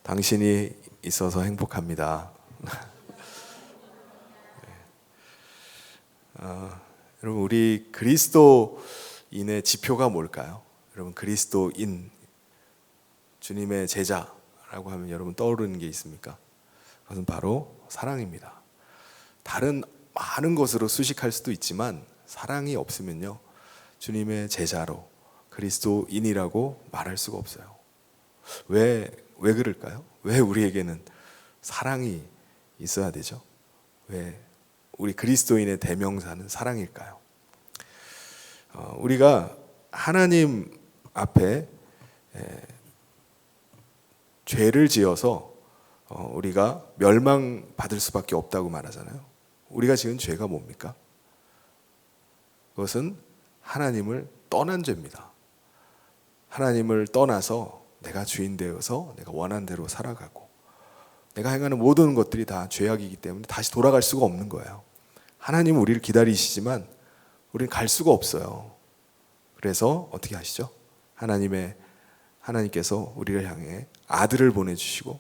당신이 있어서 행복합니다. 여러분, 우리 그리스도인의 지표가 뭘까요? 여러분, 그리스도인, 주님의 제자라고 하면 여러분 떠오르는 게 있습니까? 그것은 바로 사랑입니다. 다른 많은 것으로 수식할 수도 있지만 사랑이 없으면요, 주님의 제자로 그리스도인이라고 말할 수가 없어요. 왜 그럴까요? 왜 우리에게는 사랑이 있어야 되죠? 왜 우리 그리스도인의 대명사는 사랑일까요? 우리가 하나님 앞에 죄를 지어서 우리가 멸망받을 수밖에 없다고 말하잖아요. 우리가 지은 죄가 뭡니까? 그것은 하나님을 떠난 죄입니다. 하나님을 떠나서 내가 주인 되어서 내가 원하는 대로 살아가고, 내가 행하는 모든 것들이 다 죄악이기 때문에 다시 돌아갈 수가 없는 거예요. 하나님은 우리를 기다리시지만 우리는 갈 수가 없어요. 그래서 어떻게 하시죠? 하나님께서 우리를 향해 아들을 보내주시고,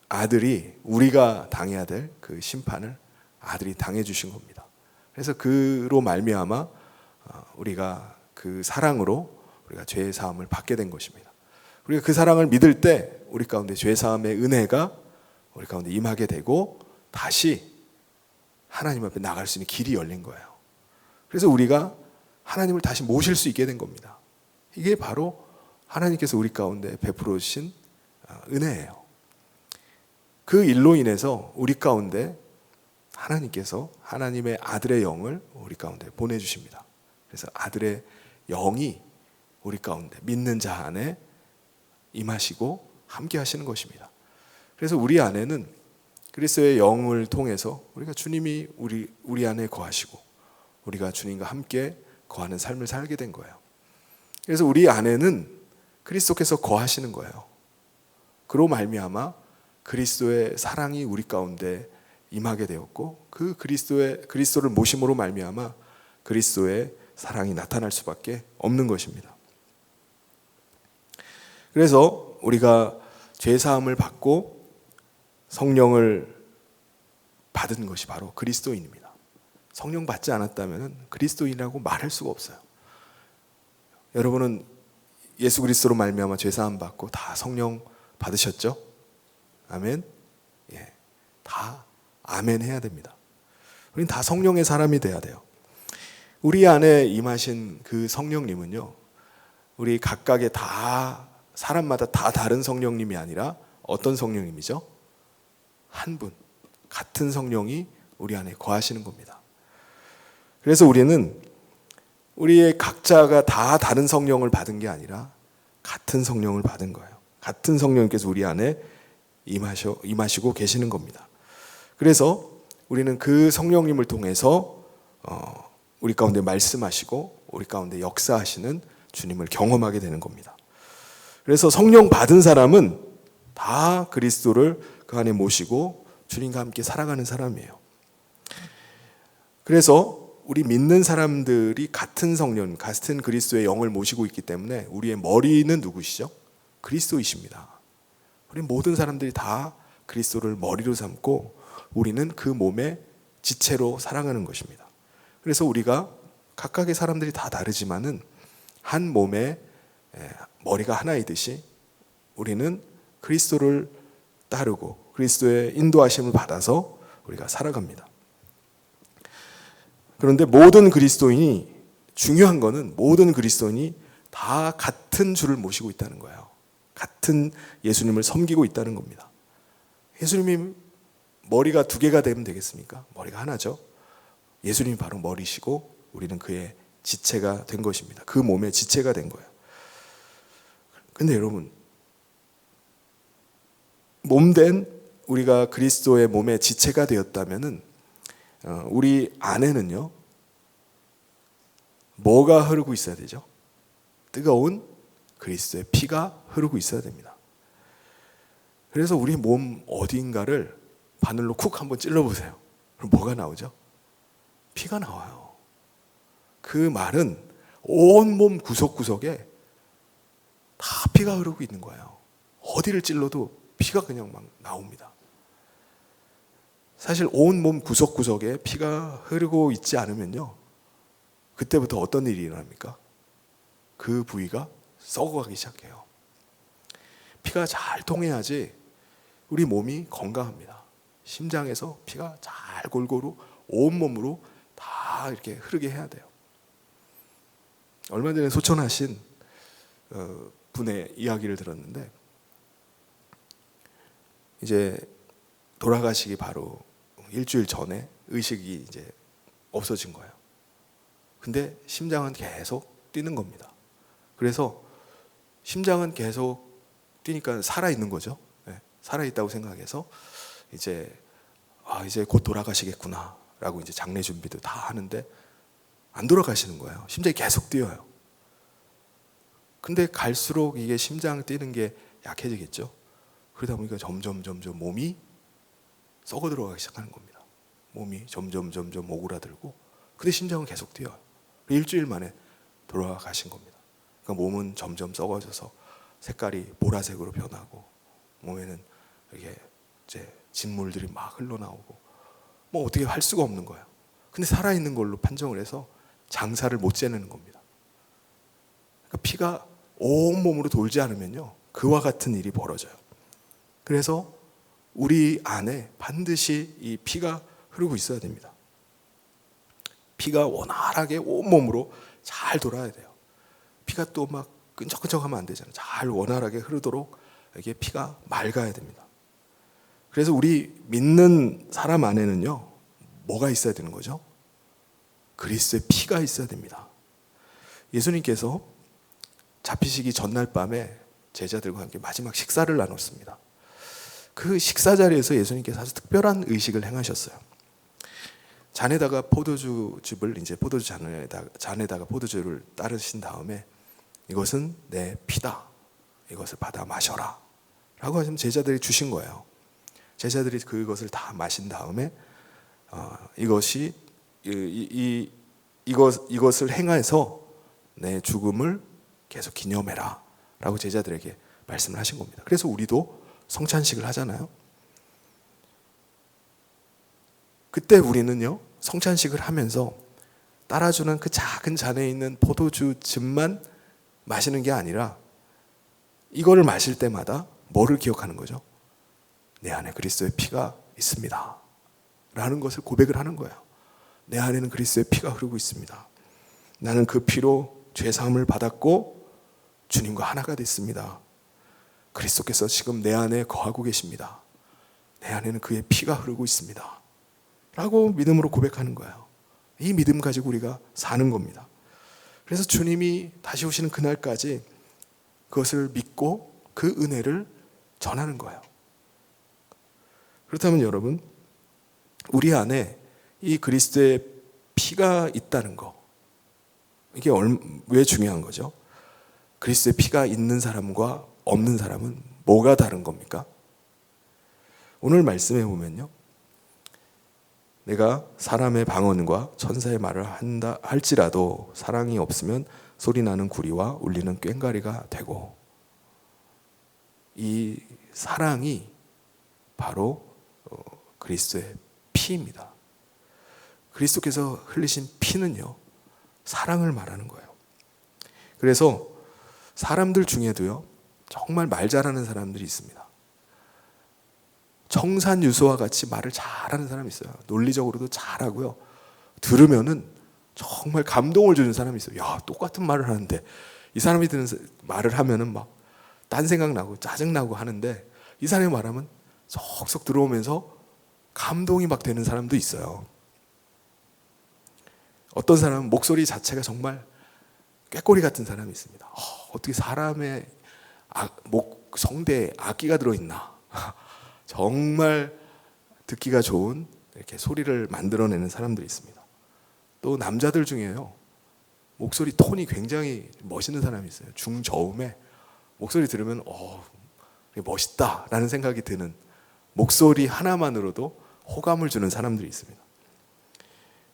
아들이 우리가 당해야 될 그 심판을 아들이 당해 주신 겁니다. 그래서 그로 말미암아 우리가 그 사랑으로 우리가 죄의 사함을 받게 된 것입니다. 우리가 그 사랑을 믿을 때 우리 가운데 죄 사함의 은혜가 우리 가운데 임하게 되고 다시 하나님 앞에 나갈 수 있는 길이 열린 거예요. 그래서 우리가 하나님을 다시 모실 수 있게 된 겁니다. 이게 바로 하나님께서 우리 가운데 베풀어 주신 은혜예요. 그 일로 인해서 우리 가운데 하나님께서 하나님의 아들의 영을 우리 가운데 보내주십니다. 그래서 아들의 영이 우리 가운데 믿는 자 안에 임하시고 함께 하시는 것입니다. 그래서 우리 안에는 그리스도의 영을 통해서 우리가 주님이 우리 안에 거하시고 우리가 주님과 함께 거하는 삶을 살게 된 거예요. 그래서 우리 안에는 그리스도께서 거하시는 거예요. 그로 말미암아 그리스도의 사랑이 우리 가운데 임하게 되었고, 그 그리스도를 모심으로 말미암아 그리스도의 사랑이 나타날 수밖에 없는 것입니다. 그래서 우리가 죄 사함을 받고 성령을 받은 것이 바로 그리스도인입니다. 성령 받지 않았다면 그리스도인이라고 말할 수가 없어요. 여러분은 예수 그리스도로 말미암아 죄 사함 받고 다 성령 받으셨죠? 아멘. 예, 다 아멘 해야 됩니다. 우리는 다 성령의 사람이 돼야 돼요. 우리 안에 임하신 그 성령님은요, 우리 각각의 사람마다 다 다른 성령님이 아니라 어떤 성령님이죠? 한 분, 같은 성령이 우리 안에 거하시는 겁니다. 그래서 우리의 각자가 다 다른 성령을 받은 게 아니라 같은 성령을 받은 거예요. 같은 성령님께서 우리 안에 임하시고 계시는 겁니다. 그래서 우리는 그 성령님을 통해서 우리 가운데 말씀하시고 우리 가운데 역사하시는 주님을 경험하게 되는 겁니다. 그래서 성령 받은 사람은 다 그리스도를 그 안에 모시고 주님과 함께 살아가는 사람이에요. 그래서 우리 믿는 사람들이 같은 성령, 같은 그리스도의 영을 모시고 있기 때문에 우리의 머리는 누구시죠? 그리스도이십니다. 우리 모든 사람들이 다 그리스도를 머리로 삼고 우리는 그 몸의 지체로 살아가는 것입니다. 그래서 우리가 각각의 사람들이 다 다르지만은 한 몸의 머리가 하나이듯이 우리는 그리스도를 따르고 그리스도의 인도하심을 받아서 우리가 살아갑니다. 그런데 중요한 거는 모든 그리스도인이 다 같은 주를 모시고 있다는 거예요. 같은 예수님을 섬기고 있다는 겁니다. 예수님이 머리가 두 개가 되면 되겠습니까? 머리가 하나죠. 예수님이 바로 머리시고 우리는 그의 지체가 된 것입니다. 그 몸의 지체가 된 거예요. 근데 여러분, 몸된 우리가 그리스도의 몸의 지체가 되었다면은 우리 안에는요, 뭐가 흐르고 있어야 되죠? 뜨거운 그리스도의 피가 흐르고 있어야 됩니다. 그래서 우리 몸 어딘가를 바늘로 쿡 한번 찔러보세요. 그럼 뭐가 나오죠? 피가 나와요. 그 말은 온 몸 구석구석에 다 피가 흐르고 있는 거예요. 어디를 찔러도 피가 그냥 막 나옵니다. 사실 온 몸 구석구석에 피가 흐르고 있지 않으면요, 그때부터 어떤 일이 일어납니까? 그 부위가 썩어가기 시작해요. 피가 잘 통해야지 우리 몸이 건강합니다. 심장에서 피가 잘 골고루 온몸으로 다 이렇게 흐르게 해야 돼요. 얼마 전에 소천하신 분의 이야기를 들었는데, 이제 돌아가시기 바로 일주일 전에 의식이 이제 없어진 거예요. 근데 심장은 계속 뛰는 겁니다. 그래서 심장은 계속 뛰니까 살아있는 거죠. 네, 살아있다고 생각해서 이제 이제 곧 돌아가시겠구나 라고 이제 장례 준비도 다 하는데 안 돌아가시는 거예요. 심장이 계속 뛰어요. 근데 갈수록 이게 심장 뛰는 게 약해지겠죠. 그러다 보니까 점점 몸이 썩어 들어가기 시작하는 겁니다. 몸이 점점 오그라들고, 근데 심장은 계속 뛰어요. 일주일 만에 돌아가신 겁니다. 그러니까 몸은 점점 썩어져서 색깔이 보라색으로 변하고, 몸에는 이게 이제 진물들이 막 흘러나오고, 뭐 어떻게 할 수가 없는 거예요. 근데 살아있는 걸로 판정을 해서 장사를 못 지내는 겁니다. 그러니까 피가 온몸으로 돌지 않으면요, 그와 같은 일이 벌어져요. 그래서 우리 안에 반드시 이 피가 흐르고 있어야 됩니다. 피가 원활하게 온몸으로 잘 돌아야 돼요. 피가 또 막 끈적끈적하면 안 되잖아요. 잘 원활하게 흐르도록 이게 피가 맑아야 됩니다. 그래서 우리 믿는 사람 안에는요, 뭐가 있어야 되는 거죠? 그리스도의 피가 있어야 됩니다. 예수님께서 잡히시기 전날 밤에 제자들과 함께 마지막 식사를 나눴습니다. 그 식사 자리에서 예수님께서 아주 특별한 의식을 행하셨어요. 잔에다가 포도주즙을, 이제 포도주 잔에다가 포도주를 따르신 다음에 이것은 내 피다, 이것을 받아 마셔라 라고 하시면 제자들이 주신 거예요. 제자들이 그것을 다 마신 다음에 이것을 행해서 내 죽음을 계속 기념해라 라고 제자들에게 말씀을 하신 겁니다. 그래서 우리도 성찬식을 하잖아요. 그때 우리는요, 성찬식을 하면서 따라주는 그 작은 잔에 있는 포도주즙만 마시는 게 아니라 이거를 마실 때마다 뭐를 기억하는 거죠? 내 안에 그리스도의 피가 있습니다 라는 것을 고백을 하는 거예요. 내 안에는 그리스도의 피가 흐르고 있습니다. 나는 그 피로 죄사함을 받았고 주님과 하나가 됐습니다. 그리스도께서 지금 내 안에 거하고 계십니다. 내 안에는 그의 피가 흐르고 있습니다 라고 믿음으로 고백하는 거예요. 이 믿음 가지고 우리가 사는 겁니다. 그래서 주님이 다시 오시는 그날까지 그것을 믿고 그 은혜를 전하는 거예요. 그렇다면 여러분, 우리 안에 이 그리스도의 피가 있다는 거, 이게 왜 중요한 거죠? 그리스도의 피가 있는 사람과 없는 사람은 뭐가 다른 겁니까? 오늘 말씀해 보면요, 내가 사람의 방언과 천사의 말을 한다 할지라도 사랑이 없으면 소리나는 구리와 울리는 꽹과리가 되고, 이 사랑이 바로 그리스도의 피입니다. 그리스도께서 흘리신 피는요, 사랑을 말하는 거예요. 그래서 사람들 중에도요, 정말 말 잘하는 사람들이 있습니다. 청산유수와 같이 말을 잘하는 사람이 있어요. 논리적으로도 잘하고요, 들으면은 정말 감동을 주는 사람이 있어요. 야, 똑같은 말을 하는데 이 사람이 듣는 말을 하면은 막 딴 생각나고 짜증나고 하는데, 이 사람이 말하면 쏙쏙 들어오면서 감동이 막 되는 사람도 있어요. 어떤 사람은 목소리 자체가 정말 꾀꼬리 같은 사람이 있습니다. 어떻게 사람의 성대에 악기가 들어있나. 정말 듣기가 좋은 이렇게 소리를 만들어내는 사람들이 있습니다. 또 남자들 중에요, 목소리 톤이 굉장히 멋있는 사람이 있어요. 중저음에 목소리 들으면 멋있다라는 생각이 드는, 목소리 하나만으로도 호감을 주는 사람들이 있습니다.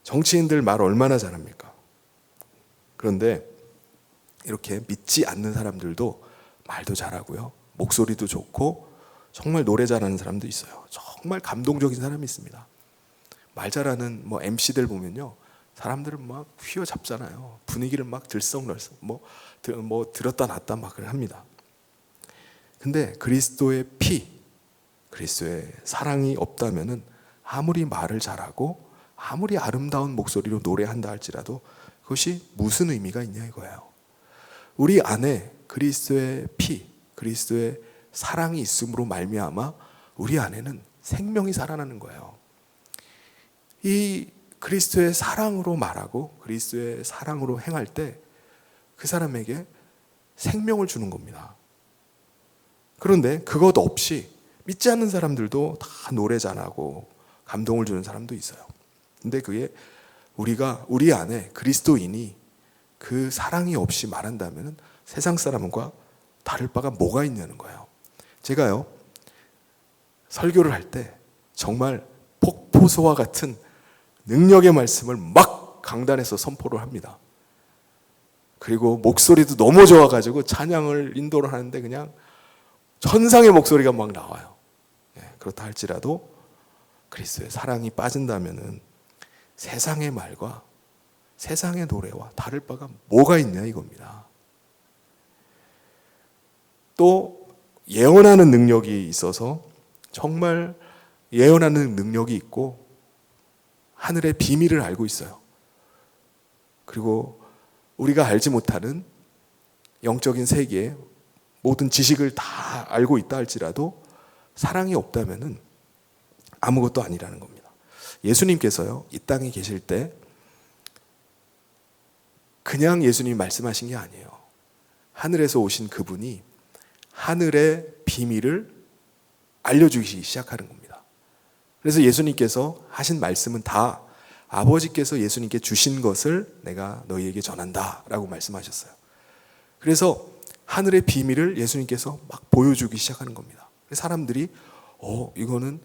정치인들 말 얼마나 잘합니까? 그런데 이렇게 믿지 않는 사람들도 말도 잘하고요, 목소리도 좋고 정말 노래 잘하는 사람도 있어요. 정말 감동적인 사람이 있습니다. 말 잘하는 MC들 보면요, 사람들은 막 휘어잡잖아요. 분위기를 막 들썩날썩 들었다 놨다 막 합니다. 근데 그리스도의 피, 그리스도의 사랑이 없다면은 아무리 말을 잘하고 아무리 아름다운 목소리로 노래한다 할지라도 그것이 무슨 의미가 있냐 이거예요. 우리 안에 그리스도의 피, 그리스도의 사랑이 있음으로 말미암아 우리 안에는 생명이 살아나는 거예요. 이 그리스도의 사랑으로 말하고 그리스도의 사랑으로 행할 때 그 사람에게 생명을 주는 겁니다. 그런데 그것 없이 믿지 않는 사람들도 다 노래 잘하고 감동을 주는 사람도 있어요. 근데 그게 우리 안에 그리스도인이 그 사랑이 없이 말한다면 세상 사람과 다를 바가 뭐가 있냐는 거예요. 제가요, 설교를 할 때 정말 폭포수와 같은 능력의 말씀을 막 강단에서 선포를 합니다. 그리고 목소리도 너무 좋아가지고 찬양을 인도를 하는데 그냥 천상의 목소리가 막 나와요. 그렇다 할지라도 그리스도의 사랑이 빠진다면은 세상의 말과 세상의 노래와 다를 바가 뭐가 있냐 이겁니다. 또 예언하는 능력이 있어서 정말 예언하는 능력이 있고 하늘의 비밀을 알고 있어요. 그리고 우리가 알지 못하는 영적인 세계의 모든 지식을 다 알고 있다 할지라도 사랑이 없다면은 아무것도 아니라는 겁니다. 예수님께서요, 이 땅에 계실 때 그냥 예수님이 말씀하신 게 아니에요. 하늘에서 오신 그분이 하늘의 비밀을 알려주기 시작하는 겁니다. 그래서 예수님께서 하신 말씀은 다 아버지께서 예수님께 주신 것을 내가 너희에게 전한다 라고 말씀하셨어요. 그래서 하늘의 비밀을 예수님께서 막 보여주기 시작하는 겁니다. 사람들이 이거는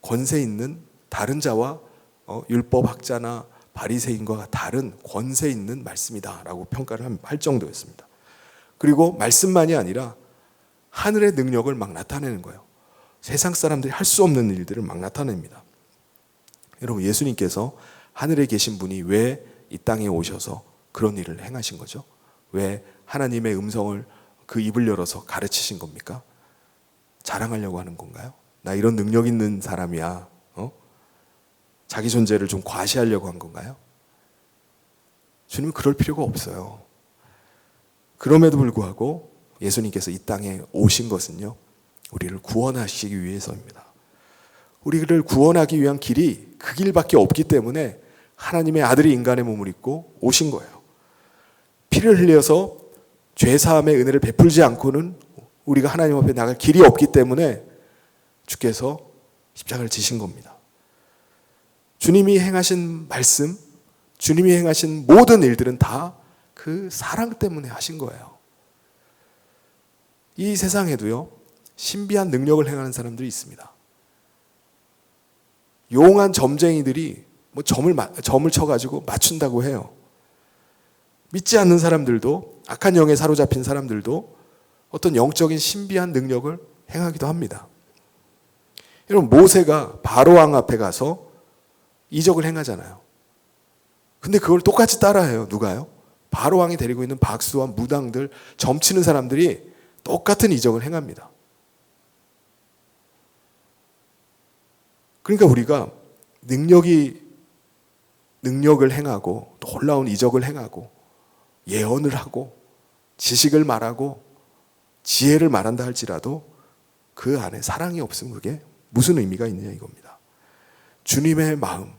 권세 있는 다른 자와 율법학자나 바리새인과 다른 권세 있는 말씀이다 라고 평가를 할 정도였습니다. 그리고 말씀만이 아니라 하늘의 능력을 막 나타내는 거예요. 세상 사람들이 할 수 없는 일들을 막 나타냅니다. 여러분, 예수님께서 하늘에 계신 분이 왜 이 땅에 오셔서 그런 일을 행하신 거죠? 왜 하나님의 음성을 그 입을 열어서 가르치신 겁니까? 자랑하려고 하는 건가요? 나 이런 능력 있는 사람이야. 자기 존재를 좀 과시하려고 한 건가요? 주님은 그럴 필요가 없어요. 그럼에도 불구하고 예수님께서 이 땅에 오신 것은요, 우리를 구원하시기 위해서입니다. 우리를 구원하기 위한 길이 그 길밖에 없기 때문에 하나님의 아들이 인간의 몸을 입고 오신 거예요. 피를 흘려서 죄사함의 은혜를 베풀지 않고는 우리가 하나님 앞에 나갈 길이 없기 때문에 주께서 십자가를 지신 겁니다. 주님이 행하신 말씀, 주님이 행하신 모든 일들은 다 그 사랑 때문에 하신 거예요. 이 세상에도요, 신비한 능력을 행하는 사람들이 있습니다. 용한 점쟁이들이 점을 쳐가지고 맞춘다고 해요. 믿지 않는 사람들도, 악한 영에 사로잡힌 사람들도 어떤 영적인 신비한 능력을 행하기도 합니다. 여러분, 모세가 바로왕 앞에 가서 이적을 행하잖아요. 근데 그걸 똑같이 따라해요. 누가요? 바로왕이 데리고 있는 박수와 무당들, 점치는 사람들이 똑같은 이적을 행합니다. 그러니까 우리가 능력을 행하고 놀라운 이적을 행하고 예언을 하고 지식을 말하고 지혜를 말한다 할지라도 그 안에 사랑이 없으면 그게 무슨 의미가 있느냐 이겁니다. 주님의 마음,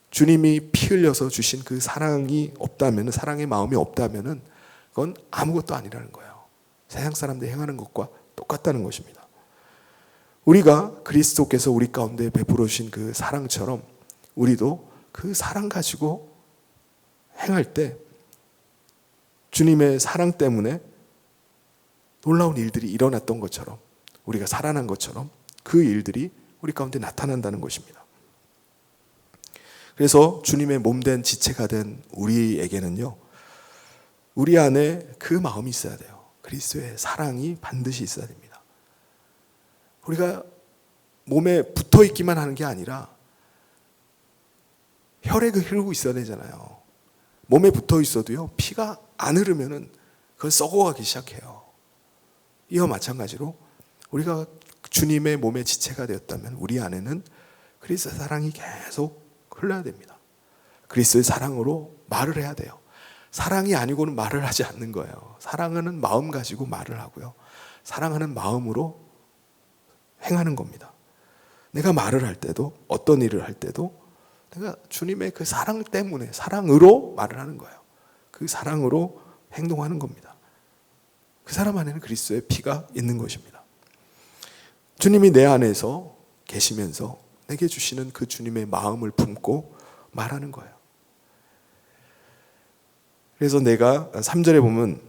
주님이 피 흘려서 주신 그 사랑이 없다면, 사랑의 마음이 없다면 그건 아무것도 아니라는 거예요. 세상 사람들이 행하는 것과 똑같다는 것입니다. 우리가 그리스도께서 우리 가운데 베풀어 주신 그 사랑처럼 우리도 그 사랑 가지고 행할 때 주님의 사랑 때문에 놀라운 일들이 일어났던 것처럼, 우리가 살아난 것처럼 그 일들이 우리 가운데 나타난다는 것입니다. 그래서 주님의 몸된 지체가 된 우리에게는요, 우리 안에 그 마음이 있어야 돼요. 그리스도의 사랑이 반드시 있어야 됩니다. 우리가 몸에 붙어 있기만 하는 게 아니라 혈액이 흐르고 있어야 되잖아요. 몸에 붙어 있어도요, 피가 안 흐르면은 그건 썩어가기 시작해요. 이와 마찬가지로 우리가 주님의 몸의 지체가 되었다면 우리 안에는 그리스도의 사랑이 계속 흘러야 됩니다. 그리스도의 사랑으로 말을 해야 돼요. 사랑이 아니고는 말을 하지 않는 거예요. 사랑하는 마음 가지고 말을 하고요. 사랑하는 마음으로 행하는 겁니다. 내가 말을 할 때도, 어떤 일을 할 때도 내가 주님의 그 사랑 때문에, 사랑으로 말을 하는 거예요. 그 사랑으로 행동하는 겁니다. 그 사람 안에는 그리스도의 피가 있는 것입니다. 주님이 내 안에서 계시면서 내게 주시는 그 주님의 마음을 품고 말하는 거예요. 그래서 내가 3절에 보면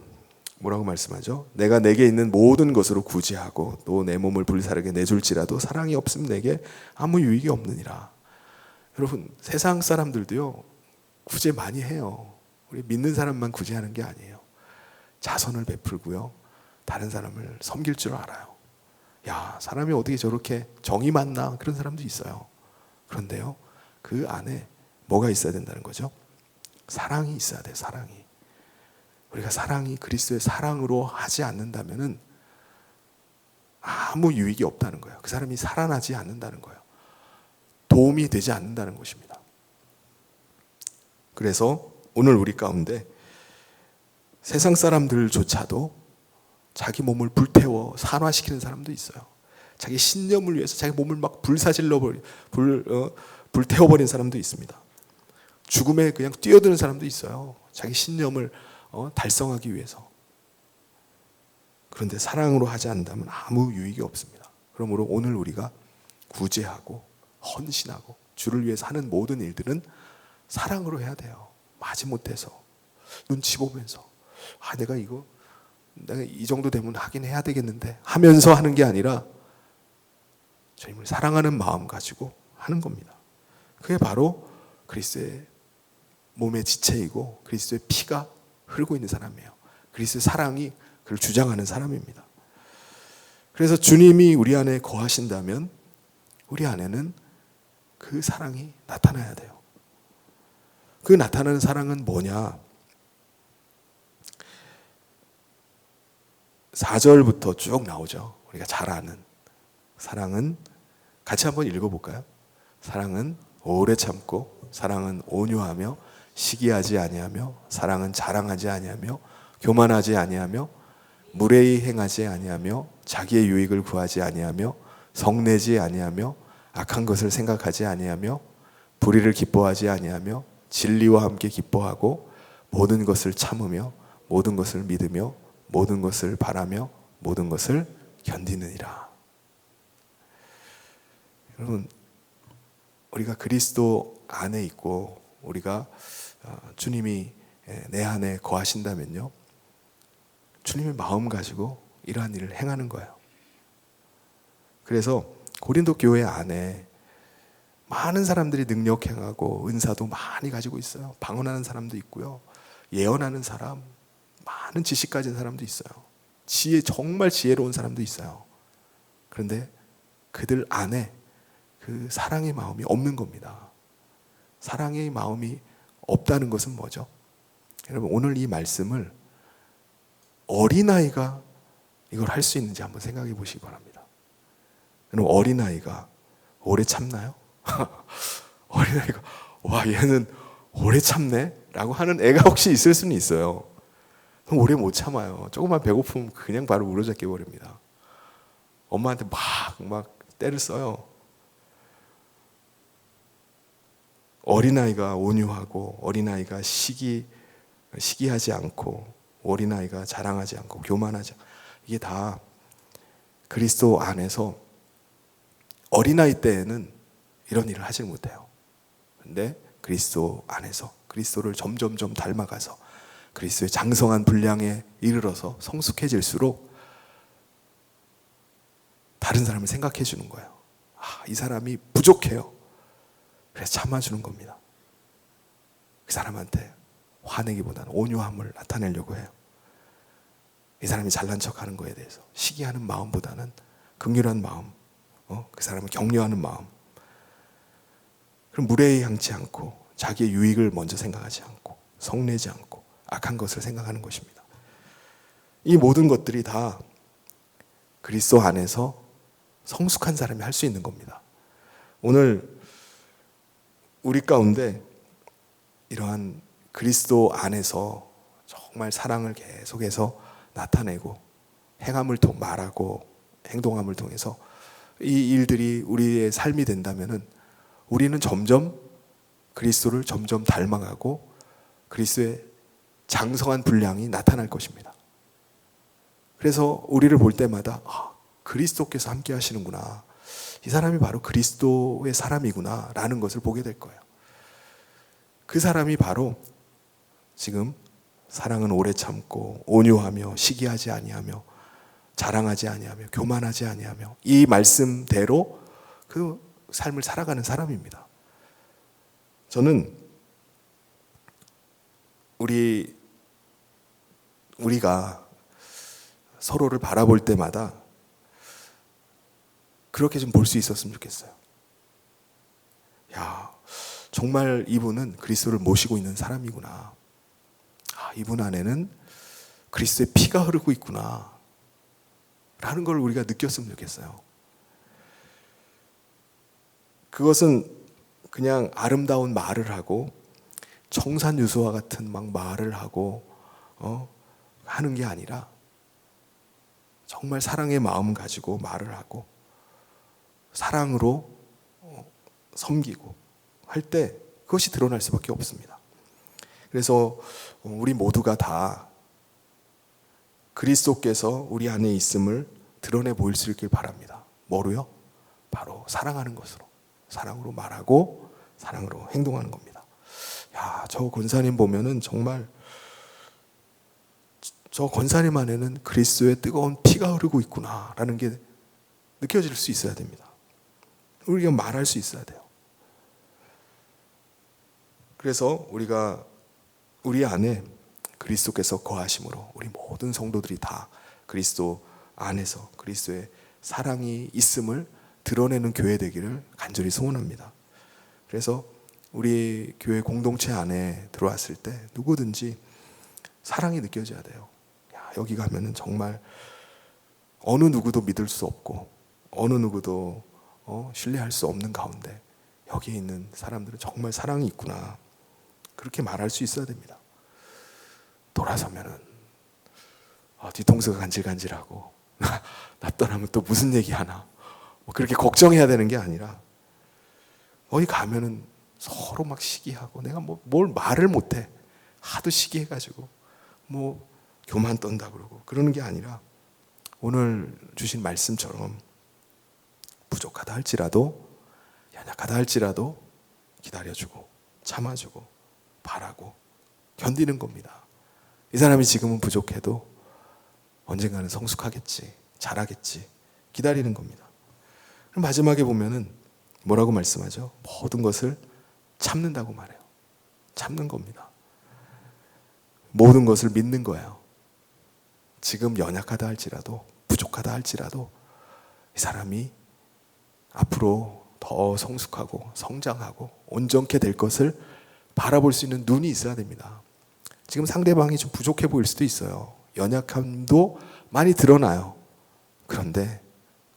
뭐라고 말씀하죠? 내가 내게 있는 모든 것으로 구제하고 또 내 몸을 불사르게 내줄지라도 사랑이 없으면 내게 아무 유익이 없느니라. 여러분, 세상 사람들도요, 구제 많이 해요. 우리 믿는 사람만 구제하는 게 아니에요. 자선을 베풀고요, 다른 사람을 섬길 줄 알아요. 야, 사람이 어떻게 저렇게 정이 많나? 그런 사람도 있어요. 그런데요, 그 안에 뭐가 있어야 된다는 거죠? 사랑이 있어야 돼요. 사랑이. 우리가 사랑이 그리스도의 사랑으로 하지 않는다면은 아무 유익이 없다는 거예요. 그 사람이 살아나지 않는다는 거예요. 도움이 되지 않는다는 것입니다. 그래서 오늘 우리 가운데 세상 사람들조차도 자기 몸을 불태워 산화시키는 사람도 있어요. 자기 신념을 위해서 자기 몸을 막 불태워버린 사람도 있습니다. 죽음에 그냥 뛰어드는 사람도 있어요. 자기 신념을 달성하기 위해서. 그런데 사랑으로 하지 않는다면 아무 유익이 없습니다. 그러므로 오늘 우리가 구제하고 헌신하고 주를 위해서 하는 모든 일들은 사랑으로 해야 돼요. 마지못해서 눈치 보면서 내가 이 정도 되면 하긴 해야 되겠는데 하면서 하는 게 아니라 주님을 사랑하는 마음 가지고 하는 겁니다. 그게 바로 그리스도의 몸의 지체이고 그리스도의 피가 흐르고 있는 사람이에요. 그리스도의 사랑이 그를 주장하는 사람입니다. 그래서 주님이 우리 안에 거하신다면 우리 안에는 그 사랑이 나타나야 돼요. 그 나타나는 사랑은 뭐냐? 4절부터 쭉 나오죠. 우리가 잘 아는 사랑은 같이 한번 읽어볼까요? 사랑은 오래 참고 사랑은 온유하며 시기하지 아니하며 사랑은 자랑하지 아니하며 교만하지 아니하며 무례히 행하지 아니하며 자기의 유익을 구하지 아니하며 성내지 아니하며 악한 것을 생각하지 아니하며 불의를 기뻐하지 아니하며 진리와 함께 기뻐하고 모든 것을 참으며 모든 것을 믿으며 모든 것을 바라며 모든 것을 견디느니라. 여러분, 우리가 그리스도 안에 있고 우리가 주님이 내 안에 거하신다면요, 주님의 마음 가지고 이러한 일을 행하는 거예요. 그래서 고린도 교회 안에 많은 사람들이 능력 행하고 은사도 많이 가지고 있어요. 방언하는 사람도 있고요, 예언하는 사람, 많은 지식 가진 사람도 있어요. 정말 지혜로운 사람도 있어요. 그런데 그들 안에 그 사랑의 마음이 없는 겁니다. 사랑의 마음이 없다는 것은 뭐죠? 여러분, 오늘 이 말씀을 어린아이가 이걸 할 수 있는지 한번 생각해 보시기 바랍니다. 여러분, 어린아이가 오래 참나요? 어린아이가 와, 얘는 오래 참네? 라고 하는 애가 혹시 있을 수는 있어요. 오래 못 참아요. 조금만 배고프면 그냥 바로 울어잡게 버립니다. 엄마한테 막 때를 써요. 어린아이가 온유하고 어린아이가 시기하지 않고 어린아이가 자랑하지 않고 교만하지 않고, 이게 다 그리스도 안에서 어린아이 때에는 이런 일을 하지 못해요. 그런데 그리스도 안에서 그리스도를 점점점 닮아가서 그리스도의 장성한 분량에 이르러서 성숙해질수록 다른 사람을 생각해 주는 거예요. 이 사람이 부족해요. 그래서 참아주는 겁니다. 그 사람한테 화내기보다는 온유함을 나타내려고 해요. 이 사람이 잘난 척하는 거에 대해서 시기하는 마음보다는 긍휼한 마음, 그 사람을 격려하는 마음. 그럼 무례향치 않고 자기의 유익을 먼저 생각하지 않고 성내지 않고 악한 것을 생각하는 것입니다. 이 모든 것들이 다 그리스도 안에서 성숙한 사람이 할 수 있는 겁니다. 오늘 우리 가운데 이러한 그리스도 안에서 정말 사랑을 계속해서 나타내고 행함을 말하고 행동함을 통해서 이 일들이 우리의 삶이 된다면은 우리는 점점 그리스도를 점점 닮아가고 그리스도의 장성한 분량이 나타날 것입니다. 그래서 우리를 볼 때마다 그리스도께서 함께 하시는구나. 이 사람이 바로 그리스도의 사람이구나 라는 것을 보게 될 거예요. 그 사람이 바로 지금 사랑은 오래 참고 온유하며 시기하지 아니하며 자랑하지 아니하며 교만하지 아니하며 이 말씀대로 그 삶을 살아가는 사람입니다. 저는 우리가 서로를 바라볼 때마다 그렇게 좀 볼 수 있었으면 좋겠어요. 야, 정말 이분은 그리스도를 모시고 있는 사람이구나. 이분 안에는 그리스도의 피가 흐르고 있구나 라는 걸 우리가 느꼈으면 좋겠어요. 그것은 그냥 아름다운 말을 하고 청산유수와 같은 막 말을 하고 하는 게 아니라 정말 사랑의 마음 가지고 말을 하고 사랑으로 섬기고 할 때 그것이 드러날 수밖에 없습니다. 그래서 우리 모두가 다 그리스도께서 우리 안에 있음을 드러내 보일 수 있길 바랍니다. 뭐로요? 바로 사랑하는 것으로. 사랑으로 말하고 사랑으로 행동하는 겁니다. 야, 저 권사님 보면은 정말 저 권사님 안에는 그리스도의 뜨거운 피가 흐르고 있구나라는 게 느껴질 수 있어야 됩니다. 우리가 말할 수 있어야 돼요. 그래서 우리 안에 그리스도께서 거하심으로 우리 모든 성도들이 다 그리스도 안에서 그리스도의 사랑이 있음을 드러내는 교회 되기를 간절히 소원합니다. 그래서 우리 교회 공동체 안에 들어왔을 때 누구든지 사랑이 느껴져야 돼요. 여기 가면은 정말 어느 누구도 믿을 수 없고 어느 누구도 신뢰할 수 없는 가운데 여기에 있는 사람들은 정말 사랑이 있구나. 그렇게 말할 수 있어야 됩니다. 돌아서면은 뒤통수가 간질간질하고 나 떠나면 또 무슨 얘기하나 그렇게 걱정해야 되는 게 아니라 거기 가면은 서로 막 시기하고 내가 뭘 말을 못해 하도 시기해가지고 교만 떤다 그러고 그러는 게 아니라 오늘 주신 말씀처럼 부족하다 할지라도 연약하다 할지라도 기다려주고 참아주고 바라고 견디는 겁니다. 이 사람이 지금은 부족해도 언젠가는 성숙하겠지, 잘하겠지 기다리는 겁니다. 그럼 마지막에 보면은 뭐라고 말씀하죠? 모든 것을 참는다고 말해요. 참는 겁니다. 모든 것을 믿는 거예요. 지금 연약하다 할지라도 부족하다 할지라도 이 사람이 앞으로 더 성숙하고 성장하고 온전케 될 것을 바라볼 수 있는 눈이 있어야 됩니다. 지금 상대방이 좀 부족해 보일 수도 있어요. 연약함도 많이 드러나요. 그런데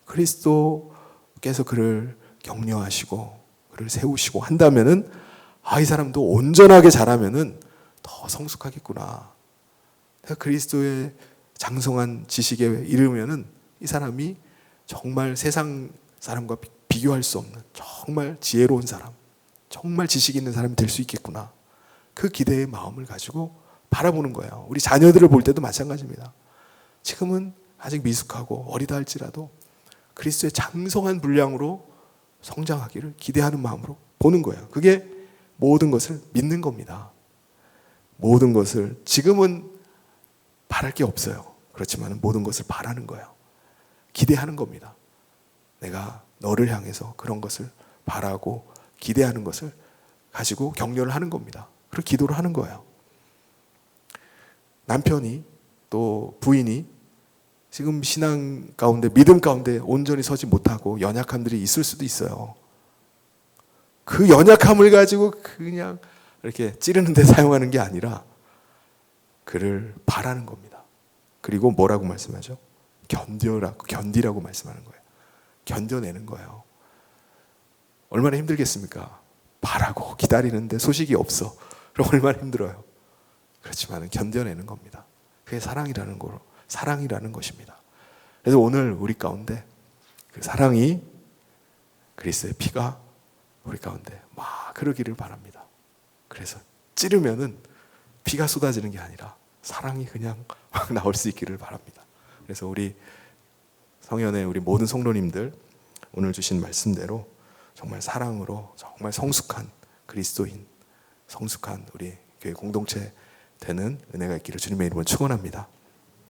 그리스도께서 그를 격려하시고 그를 세우시고 한다면은 이 사람도 온전하게 자라면은 더 성숙하겠구나. 내가 그리스도의 장성한 지식에 이르면은 이 사람이 정말 세상 사람과 비교할 수 없는 정말 지혜로운 사람, 정말 지식 있는 사람이 될 수 있겠구나. 그 기대의 마음을 가지고 바라보는 거예요. 우리 자녀들을 볼 때도 마찬가지입니다. 지금은 아직 미숙하고 어리다 할지라도 그리스도의 장성한 분량으로 성장하기를 기대하는 마음으로 보는 거예요. 그게 모든 것을 믿는 겁니다. 모든 것을 지금은 바랄 게 없어요. 그렇지만 모든 것을 바라는 거예요. 기대하는 겁니다. 내가 너를 향해서 그런 것을 바라고 기대하는 것을 가지고 격려를 하는 겁니다. 그리고 기도를 하는 거예요. 남편이 또 부인이 지금 신앙 가운데, 믿음 가운데 온전히 서지 못하고 연약함들이 있을 수도 있어요. 그 연약함을 가지고 그냥 이렇게 찌르는 데 사용하는 게 아니라 그를 바라는 겁니다. 그리고 뭐라고 말씀하죠? 견디라고 말씀하는 거예요. 견뎌내는 거예요. 얼마나 힘들겠습니까? 바라고 기다리는데 소식이 없어. 그럼 얼마나 힘들어요. 그렇지만 견뎌내는 겁니다. 그게 사랑이라는 것입니다. 그래서 오늘 우리 가운데 그 사랑이, 그리스도의 피가 우리 가운데 막 흐르기를 바랍니다. 그래서 찌르면은 피가 쏟아지는 게 아니라 사랑이 그냥 막 나올 수 있기를 바랍니다. 그래서 우리 성현의 우리 모든 성도님들 오늘 주신 말씀대로 정말 사랑으로 정말 성숙한 그리스도인, 성숙한 우리 교회 공동체 되는 은혜가 있기를 주님의 이름으로 축원합니다.